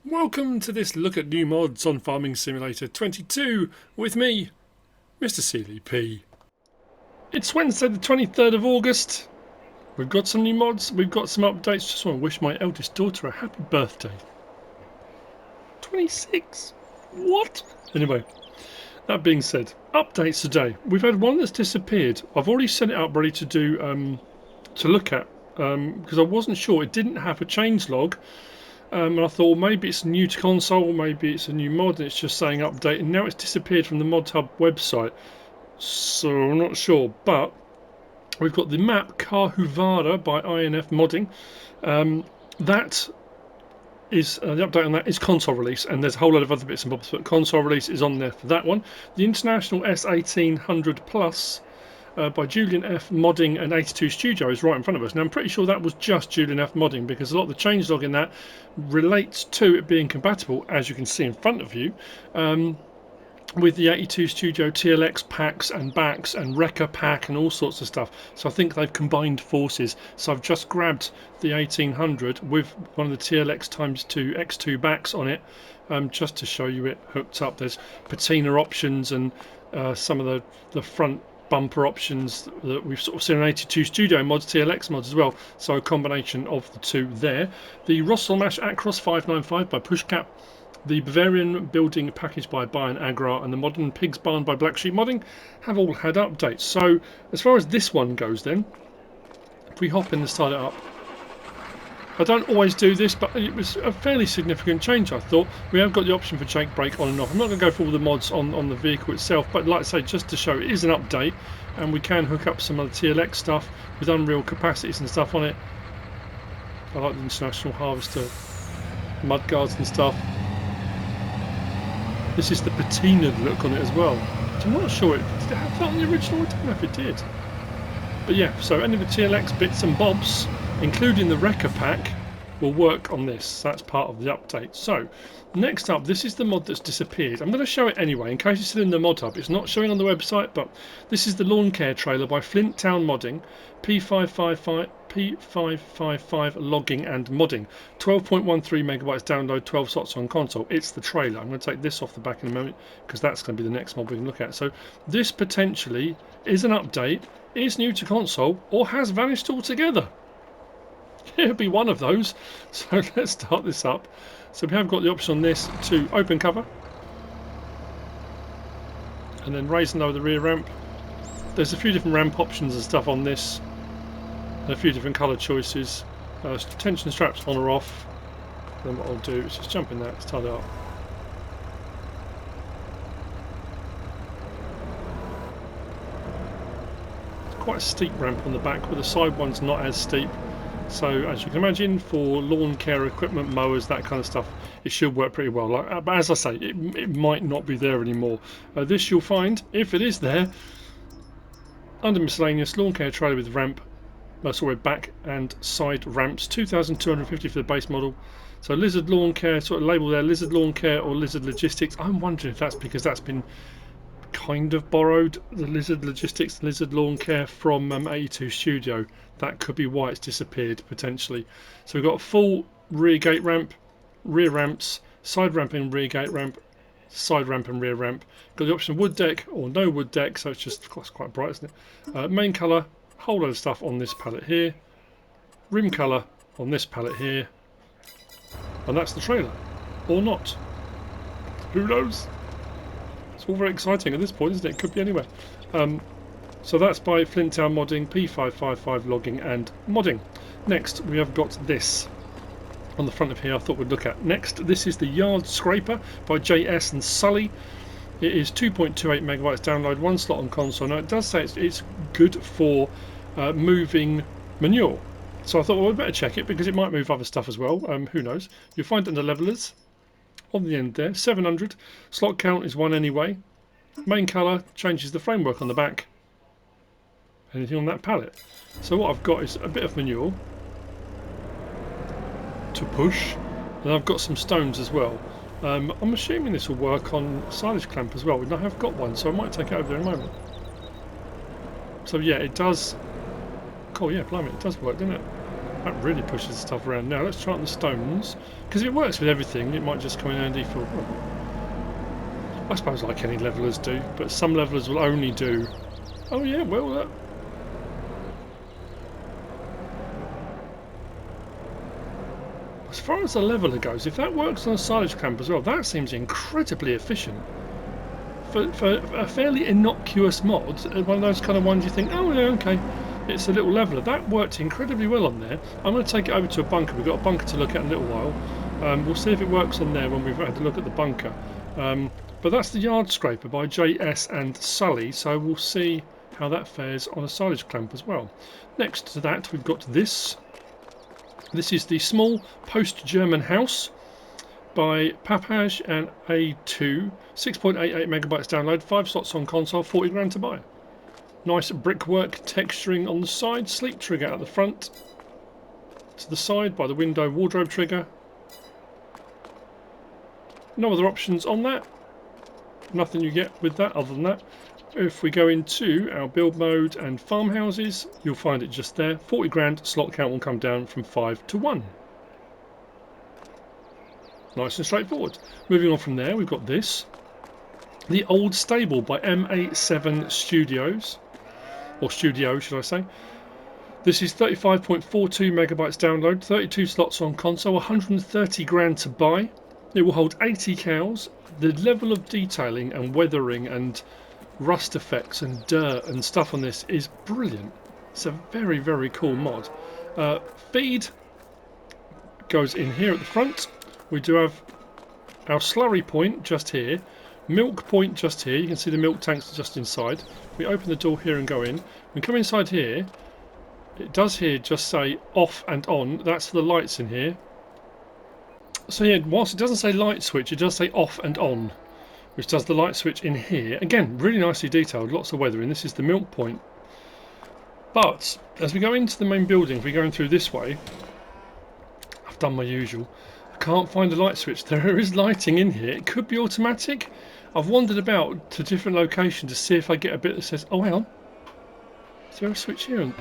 Welcome to this look at new mods on Farming Simulator 22 with me, MrSealyp. It's Wednesday the 23rd of August. We've got some new mods, we've got some updates. Just want to wish my eldest daughter a happy birthday. 26? What? Anyway, that being said, updates today. We've had one that's disappeared. I've already set it up ready to do, to look at, because I wasn't sure. It didn't have a changelog. And I thought, well, maybe it's new to console, maybe it's a new mod and it's just saying update, and now it's disappeared from the Mod Hub website, so I'm not sure. But we've got the map Kahuvara by MSModding. That is the update on that is console release, and there's a whole lot of other bits and bobs, but console release is on there for that one. The International S1800 Plus by Julian F Modding and 82 Studio is right in front of us. Now I'm pretty sure that was just Julian F Modding, because a lot of the changelog in that relates to it being compatible, as you can see in front of you, with the 82 Studio TLX packs and backs and Rekka pack and all sorts of stuff. So I think they've combined forces. So I've just grabbed the 1800 with one of the TLX ×2 X2 backs on it, just to show you it hooked up. There's patina options and some of the front bumper options that we've sort of seen on 82 Studio mods, TLX mods as well, so a combination of the two there. The Rosselmash Acros 595 by Pushcap, the Bavarian building package by Bayern Agra, and the Modern Pigs Barn by Black Sheep Modding have all had updates. So as far as this one goes then, if we hop in and start it up, I don't always do this, but it was a fairly significant change, I thought. We have got the option for jake brake on and off. I'm not going to go for all the mods on the vehicle itself, but like I say, just to show it is an update, and we can hook up some of the TLX stuff with Unreal capacities and stuff on it. I like the International Harvester mud guards and stuff. This is the patina look on it as well. I'm not sure did it have that on the original? I don't know if it did. But yeah, so any of the TLX bits and bobs, including the Rekka pack, will work on this. That's part of the update. So next up, this is the mod that's disappeared. I'm going to show it anyway in case it's still in the mod hub. It's not showing on the website, but this is the lawn care trailer by Flint Town Modding, P555 logging and modding, 12.13 megabytes download, 12 slots on console. It's the trailer. I'm going to take this off the back in a moment because that's going to be the next mod we can look at. So this potentially is an update, is new to console, or has vanished altogether. It'll be one of those. So let's start this up. So we have got the option on this to open cover and then raise and lower the rear ramp. There's a few different ramp options and stuff on this, and a few different colour choices. Tension straps on or off. Then what I'll do is just jump in that, start it up. It's quite a steep ramp on the back, but the side one's not as steep. So as you can imagine, for lawn care equipment, mowers, that kind of stuff, it should work pretty well. But as I say, it might not be there anymore. This you'll find, if it is there, under miscellaneous, lawn care trailer with ramp, back and side ramps, 2,250 for the base model. So Lizard Lawn Care, sort of label there, Lizard Lawn Care or Lizard Logistics. I'm wondering if that's because that's been kind of borrowed, the Lizard Logistics, Lizard Lawn Care from 82 Studio. That could be why it's disappeared potentially. So we've got a full rear gate ramp, rear ramps, side ramp and rear gate ramp, side ramp and rear ramp. Got the option of wood deck or no wood deck, so it's quite bright, isn't it? Main colour, whole load of stuff on this palette here, rim colour on this palette here, and that's the trailer, or not. Who knows? It's all very exciting at this point, isn't it? It could be anywhere. So that's by Flint Town Modding, P555 logging and modding. Next we have got this on the front of here I thought we'd look at. Next, this is the Yard Scraper by JS and Sully. It is 2.28 megabytes download, 1 slot on console. Now it does say it's good for moving manure. So I thought, well, we'd better check it because it might move other stuff as well. Who knows? You'll find it under levelers on the end there. 700. Slot count is 1 anyway. Main colour changes the framework on the back. Anything on that palette. So what I've got is a bit of manure to push, and I've got some stones as well. I'm assuming this will work on silage clamp as well, and I have got one, so I might take it over there in a moment. So yeah, it does. Cool, yeah, blimey, it does work, doesn't it? That really pushes the stuff around. Now let's try it on the stones, because if it works with everything, it might just come in handy for, I suppose, like any levelers do, but some levelers will only do, oh yeah, well, as far as the leveler goes, if that works on a silage clamp as well, that seems incredibly efficient. For a fairly innocuous mod, one of those kind of ones you think, oh yeah, okay, it's a little leveler. That worked incredibly well on there. I'm going to take it over to a bunker. We've got a bunker to look at in a little while. We'll see if it works on there when we've had a look at the bunker. But that's the yard scraper by JS and Sully, so we'll see how that fares on a silage clamp as well. Next to that, we've got this. This is the small post-German house by Papaj and A2, 6.88 megabytes download, 5 slots on console, 40 grand to buy. Nice brickwork texturing on the side, sleep trigger at the front. To the side by the window, wardrobe trigger. No other options on that. Nothing you get with that other than that. If we go into our build mode and farmhouses, you'll find it just there. 40 grand, slot count will come down from 5 to 1. Nice and straightforward. Moving on from there, we've got this. The Old Stable by MA7 Studios. Or Studio, should I say. This is 35.42 megabytes download, 32 slots on console, 130 grand to buy. It will hold 80 cows. The level of detailing and weathering and rust effects and dirt and stuff on this is brilliant. It's a very, very cool mod. Feed goes in here at the front. We do have our slurry point just here, milk point just here. You can see the milk tanks just inside. We open the door here and go in. We come inside here. It does here just say off and on. That's the lights in here. So yeah, whilst it doesn't say light switch, it does say off and on, which does the light switch in here. Again, really nicely detailed, lots of weathering. This is the milk point. But as we go into the main building, if we're going through this way, I've done my usual. I can't find a light switch. There is lighting in here. It could be automatic. I've wandered about to different locations to see if I get a bit that says, oh hang on, is there a switch here? And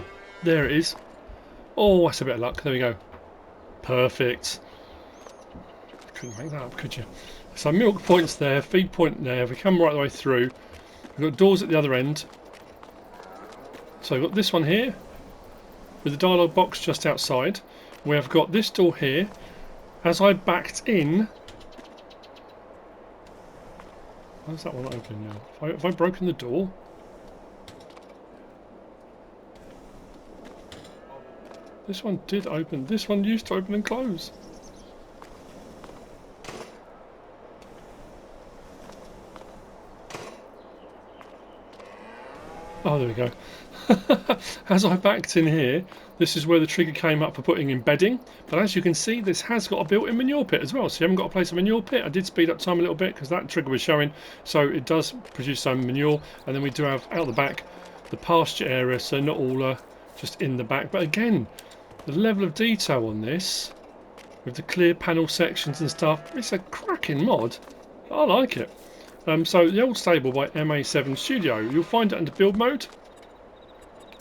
there it is. Oh, that's a bit of luck. There we go. Perfect. Couldn't make that up, could you? So milk point's there, feed point there. If we come right the way through, we've got doors at the other end. So we've got this one here with the dialogue box just outside. We have got this door here. As I backed in, why's that one not opening now? Have I broken the door? This one did open. This one used to open and close. Oh, there we go. As I backed in here, this is where the trigger came up for putting in bedding. But as you can see, this has got a built-in manure pit as well. So you haven't got to place a manure pit. I did speed up time a little bit because that trigger was showing. So it does produce some manure. And then we do have out the back the pasture area, so not all just in the back. But again, the level of detail on this, with the clear panel sections and stuff, it's a cracking mod. I like it. So the Old Stable by MA7 Studio, you'll find it under build mode,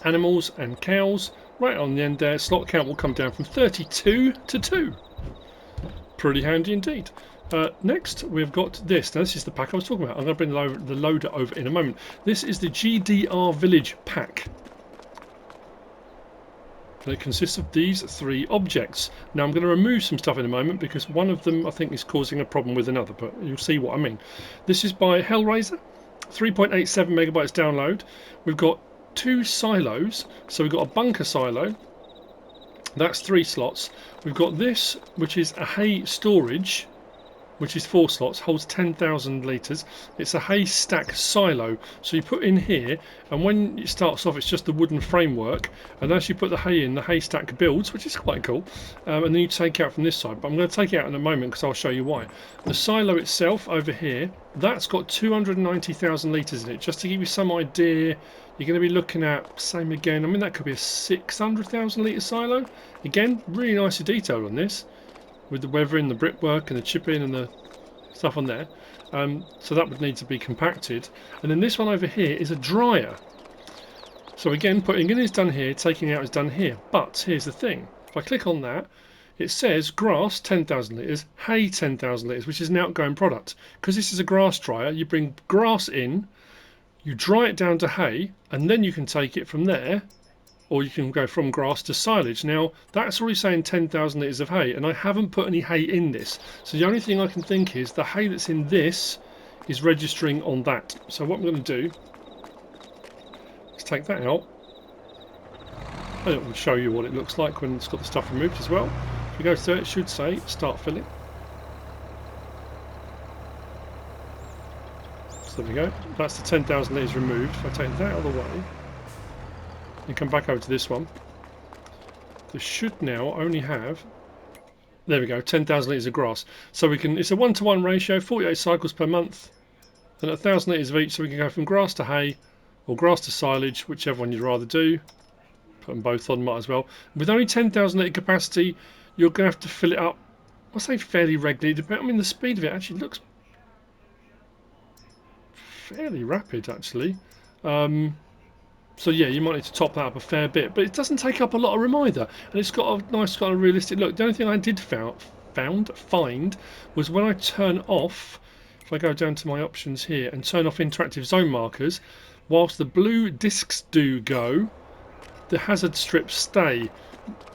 animals and cows. Right on the end there, slot count will come down from 32 to 2. Pretty handy indeed. Next we've got this. Now this is the pack I was talking about. I'm going to bring the loader over in a moment. This is the GDR Village pack. And it consists of these 3 objects. Now I'm going to remove some stuff in a moment because one of them I think is causing a problem with another, but you'll see what I mean. This is by Hellraiser, 3.87 megabytes download. We've got 2 silos, so we've got a bunker silo, that's 3 slots. We've got this, which is a hay storage, which is 4 slots, holds 10,000 litres. It's a hay stack silo, so you put in here, and when it starts off it's just the wooden framework, and as you put the hay in, the hay stack builds, which is quite cool, and then you take it out from this side. But I'm going to take it out in a moment because I'll show you why. The silo itself over here, that's got 290,000 litres in it. Just to give you some idea, you're going to be looking at, same again, I mean that could be a 600,000 litre silo. Again, really nicely detailed on this, with the weathering, the brickwork and the chipping and the stuff on there. So that would need to be compacted. And then this one over here is a dryer. So again, putting in is done here, taking out is done here. But here's the thing. If I click on that, it says grass 10,000 litres, hay 10,000 litres, which is an outgoing product. Because this is a grass dryer, you bring grass in, you dry it down to hay, and then you can take it from there, or you can go from grass to silage. Now, that's already saying 10,000 litres of hay, and I haven't put any hay in this. So the only thing I can think is the hay that's in this is registering on that. So what I'm going to do is take that out, and it will show you what it looks like when it's got the stuff removed as well. If we go to it, it should say start filling. So there we go. That's the 10,000 litres removed. If I take that out of the way and come back over to this one, this should now only have, there we go, 10,000 litres of grass. So we can, it's a 1-to-1 ratio, 48 cycles per month, and 1,000 litres of each, so we can go from grass to hay or grass to silage, whichever one you'd rather do. Put them both on, might as well. With only 10,000 litre capacity, you're going to have to fill it up, I say fairly regularly. I mean, the speed of it actually looks fairly rapid, actually. So yeah, you might need to top that up a fair bit, but it doesn't take up a lot of room either, and it's got a nice kind of realistic look. The only thing I did find was when I turn off, if I go down to my options here and turn off interactive zone markers, whilst the blue discs do go, the hazard strips stay,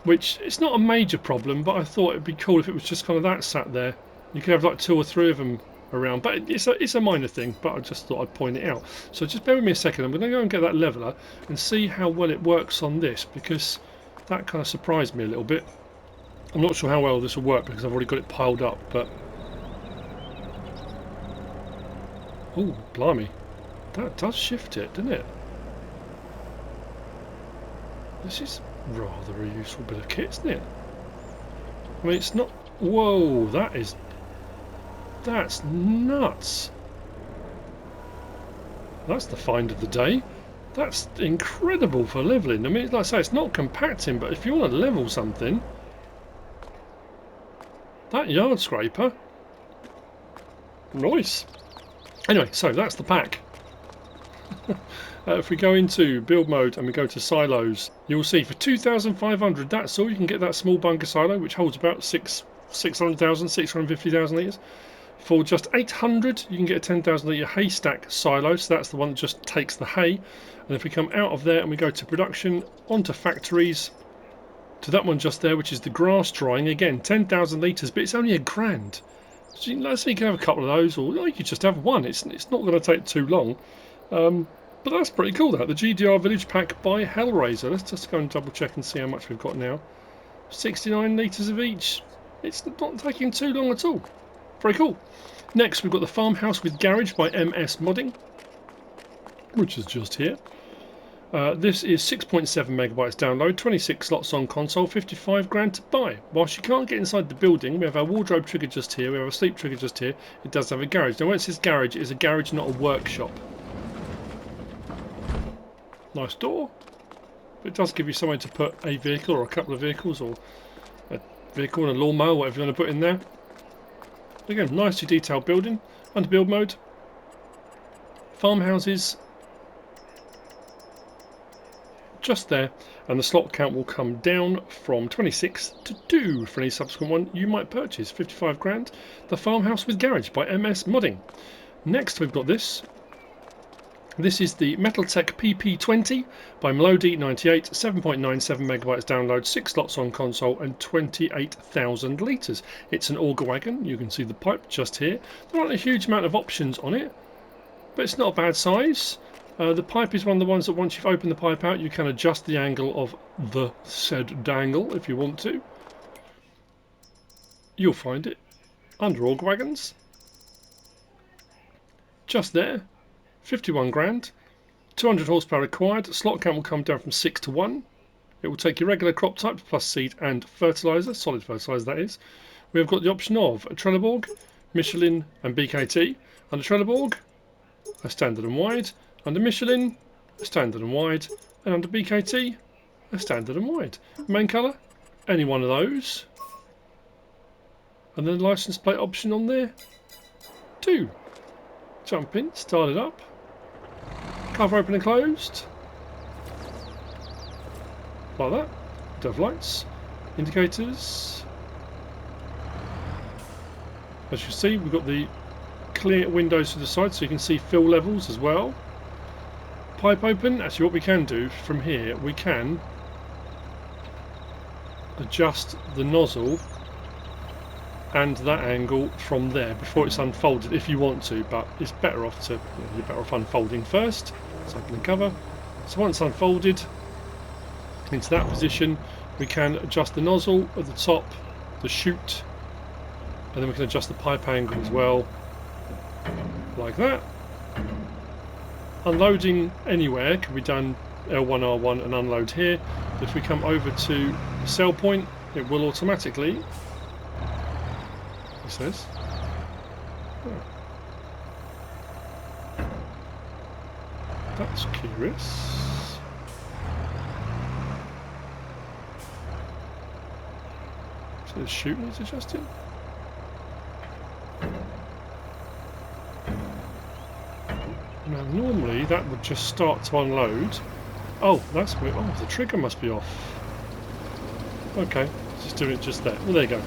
which it's not a major problem, but I thought it'd be cool if it was just kind of that sat there. You could have like 2 or 3 of them around, but it's a minor thing, but I just thought I'd point it out. So just bear with me a second. I'm going to go and get that leveler and see how well it works on this, because that kind of surprised me a little bit. I'm not sure how well this will work because I've already got it piled up, but oh blimey, that does shift it, doesn't it? This is rather a useful bit of kit, isn't it? I mean, it's not, whoa, that's nuts. That's the find of the day. That's incredible for levelling. I mean, like I say, it's not compacting, but if you want to level something, that yard scraper, nice. Anyway, so that's the pack. If we go into build mode and we go to silos, you'll see for 2,500, that's all. You can get that small bunker silo, which holds about 600,000, 650,000 litres. For just 800, you can get a 10,000 litre haystack silo, so that's the one that just takes the hay. And if we come out of there and we go to production, onto factories, to that one just there, which is the grass drying, again 10,000 litres, but it's only £1,000. So let's say you can have a couple of those, or you could just have one. It's not going to take too long. But that's pretty cool, that. The GDR Village Pack by Hellraiser. Let's just go and double check and see how much we've got now. 69 litres of each. It's not taking too long at all. Very cool. Next, we've got the Farmhouse with Garage by MSModding, which is just here. This is 6.7 megabytes download, 26 slots on console, 55 grand to buy. Whilst you can't get inside the building, we have our wardrobe trigger just here, we have a sleep trigger just here. It does have a garage. Now, when it says garage, it is a garage, not a workshop. Nice door. But it does give you somewhere to put a vehicle or a couple of vehicles, or a vehicle and a lawnmower, whatever you want to put in there. Again, nicely detailed building. Under build mode, farmhouses just there, and the slot count will come down from 26 to 2 for any subsequent one you might purchase. 55 grand. The Farmhouse with Garage by MSModding. Next, we've got this. This is the Metaltech PP20 by Melody98, 7.97 megabytes download, 6 slots on console, and 28,000 litres. It's an auger wagon. You can see the pipe just here. There aren't a huge amount of options on it, but it's not a bad size. The pipe is one of the ones that once you've opened the pipe out, you can adjust the angle of the said dangle if you want to. You'll find it under auger wagons. Just there. 51 grand, 200 horsepower required. Slot count will come down from 6 to 1. It will take your regular crop types plus seed and fertiliser, solid fertiliser that is. We have got the option of a Trelleborg, Michelin and BKT. Under Trelleborg, a standard and wide. Under Michelin, a standard and wide. And under BKT, a standard and wide. Main colour, any one of those. And then the licence plate option on there, 2. Jump in, start it up. Cover open and closed. Like that. Dove lights. Indicators. As you see, we've got the clear windows to the side so you can see fill levels as well. Pipe open. Actually, what we can do from here, we can adjust the nozzle and that angle from there before it's unfolded if you want to, but it's better off to, you're better off unfolding first. Let's open the cover. So once unfolded into that position, we can adjust the nozzle at the top, the chute, and then we can adjust the pipe angle as well, like that. Unloading anywhere can be done L1, R1 and unload here. If we come over to the sell point, it will automatically, it says, that's curious. So the chute needs adjusting. Now normally that would just start to unload. Oh, that's weird. Oh, the trigger must be off. Okay, just doing it just there. Well, there you go.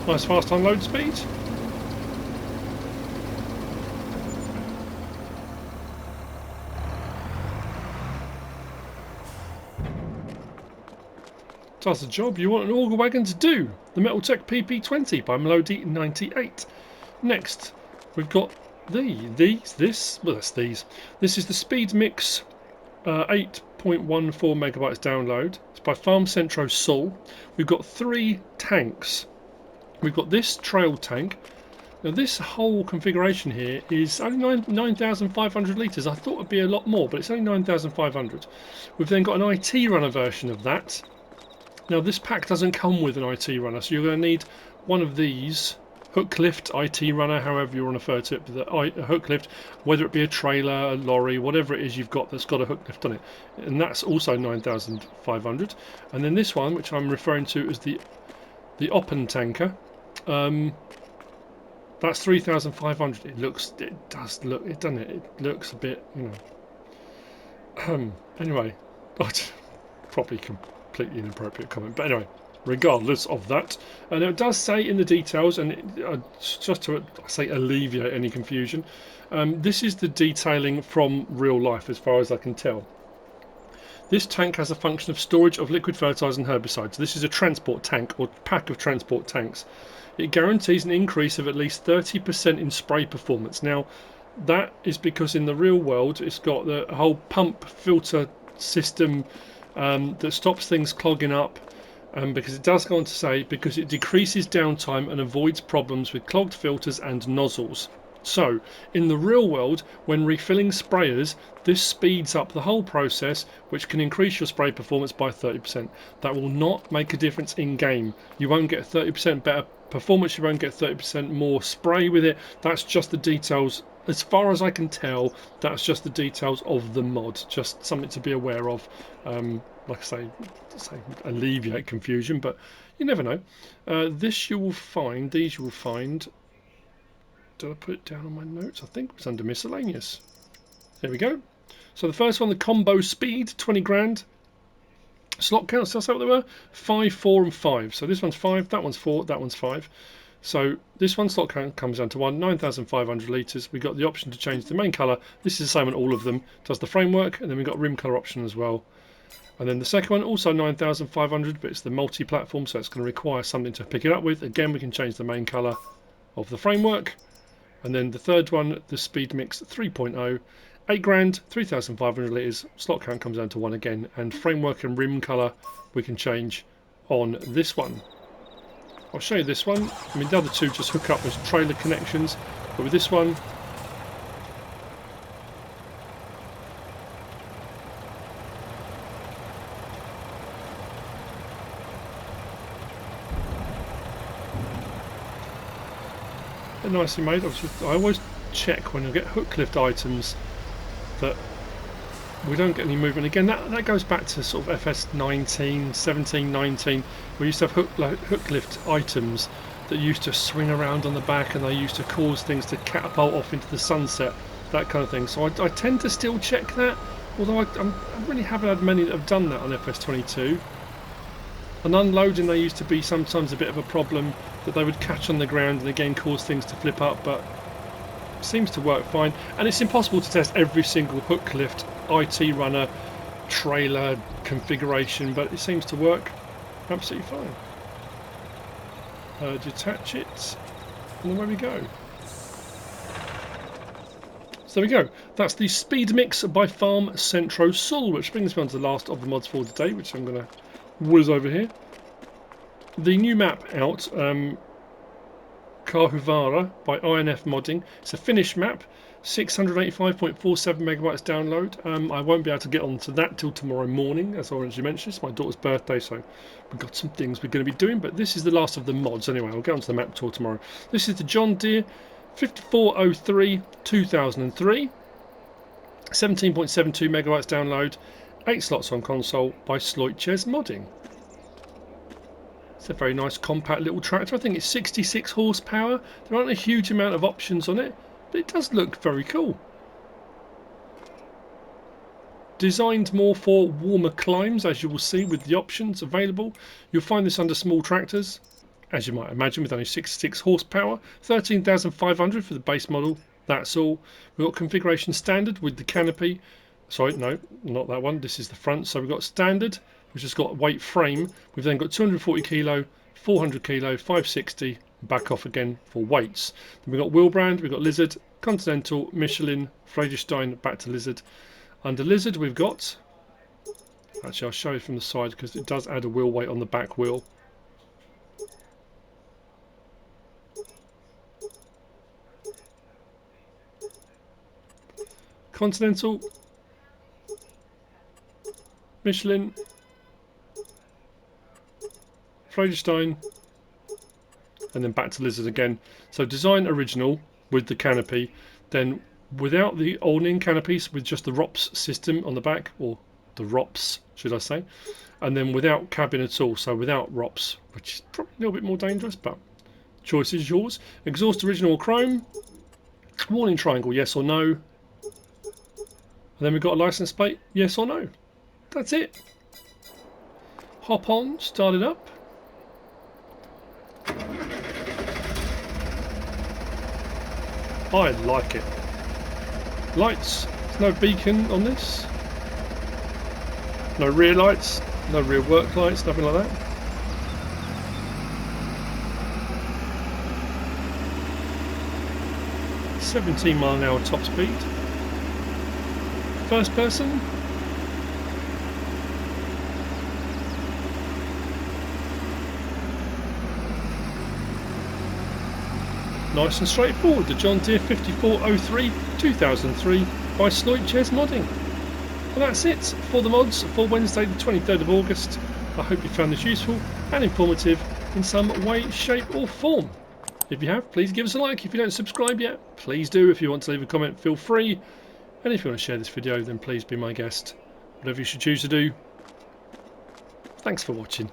Nice fast unload speed. Does the job you want an auger wagon to do. The Metaltech PP20 by Melody98. Next, we've got this. This is the Speed Mix 8.14 megabytes download. It's by Centro Sully. We've got 3 tanks. We've got this trail tank. Now this whole configuration here is only 9,500 litres. I thought it'd be a lot more, but it's only 9,500. We've then got an IT runner version of that. Now this pack doesn't come with an IT runner, so you're going to need one of these, hook lift, IT runner, however you want to refer to it, but the hook lift, whether it be a trailer, a lorry, whatever it is you've got that's got a hook lift on it, and that's also 9,500. And then this one, which I'm referring to as the Oppen-Tanker, that's 3,500. It does look, doesn't it? It looks a bit, you know. Anyway, probably completely inappropriate comment, but anyway, regardless of that, and it does say in the details, and just to say alleviate any confusion, this is the detailing from real life as far as I can tell. This tank has a function of storage of liquid fertilizer and herbicides. This is a transport tank or pack of transport tanks. It guarantees an increase of at least 30% in spray performance. Now that is because in the real world it's got the whole pump filter system that stops things clogging up, because it does go on to say because it decreases downtime and avoids problems with clogged filters and nozzles. So in the real world, when refilling sprayers, this speeds up the whole process, which can increase your spray performance by 30%. That will not make a difference in game. You won't get 30% better performance, you won't get 30% more spray with it. That's just the details. As far as I can tell, that's just the details of the mod. Just something to be aware of. Like I say, alleviate confusion, but you never know. These you will find. Did I put it down on my notes? I think it was under miscellaneous. There we go. So the first one, the combo speed, 20 grand. Slot counts, that's what they were? 5, 4 and 5. So this one's 5, that one's 4, that one's 5. So this one slot count comes down to 1, 9,500 litres. We've got the option to change the main colour. This is the same on all of them. Does the framework, and then we've got rim colour option as well. And then the second one, also 9,500, but it's the multi-platform, so it's going to require something to pick it up with. Again, we can change the main colour of the framework. And then the third one, the Speed Mix 3.0, 8 grand, 3,500 litres, slot count comes down to 1 again, and framework and rim colour we can change on this one. I'll show you this one. I mean, the other two just hook up as trailer connections, but with this one, they're nicely made. Obviously, I always check when you get hook lift items that we don't get any movement. Again, that goes back to sort of FS19, 17, 19. We used to have hook lift items that used to swing around on the back, and they used to cause things to catapult off into the sunset, that kind of thing. So I tend to still check that, Although I really haven't had many that have done that on FS22. On unloading they used to be sometimes a bit of a problem, that they would catch on the ground and again cause things to flip up, but it seems to work fine. And it's impossible to test every single hook lift, IT runner, trailer configuration, but it seems to work absolutely fine. Detach it, and away we go. So there we go. That's the Speed Mix by Farm Centro Sully, which brings me on to the last of the mods for today, which I'm going to whiz over here. The new map out, Kahuvara by MSModding. It's a Finnish map, 685.47 megabytes download. I won't be able to get onto that till tomorrow morning, as I already mentioned. It's my daughter's birthday, so we've got some things we're going to be doing. But this is the last of the mods anyway. I'll get onto the map tour tomorrow. This is the John Deere 5403 2003, 17.72 megabytes download, 8 slots on console by SleutjesModding. It's a very nice compact little tractor. I think it's 66 horsepower. There aren't a huge amount of options on it, but it does look very cool. Designed more for warmer climes, as you will see with the options available. You'll find this under small tractors, as you might imagine, with only 66 horsepower, 13,500 for the base model. That's all. We've got configuration standard with the canopy. Sorry, no, not that one. This is the front. So we've got standard, which has got weight frame. We've then got 240 kilo, 400 kilo, 560, back off again for weights. Then we've got wheel brand, we've got Lizard, Continental, Michelin, Friedrichstein, back to Lizard. Under Lizard we've got, actually I'll show you from the side because it does add a wheel weight on the back wheel. Continental, Michelin, Friedrichstein, and then back to Lizard again. So design original with the canopy, then without the awning canopies, with just the ROPS system on the back, or the ROPS should I say, and then without cabin at all, so without ROPS, which is probably a little bit more dangerous, but choice is yours. Exhaust original chrome, warning triangle yes or no, and then we've got a license plate yes or no. That's it. Hop on, start it up. I like it. Lights, there's no beacon on this. No rear lights, no rear work lights, nothing like that. £17 mph top speed. First person. Nice and straightforward, the John Deere 5403 2003 by SleutjesModding. And that's it for the mods for Wednesday the 23rd of August. I hope you found this useful and informative in some way, shape or form. If you have, please give us a like. If you don't subscribe yet, please do. If you want to leave a comment, feel free. And if you want to share this video, then please be my guest. Whatever you should choose to do. Thanks for watching.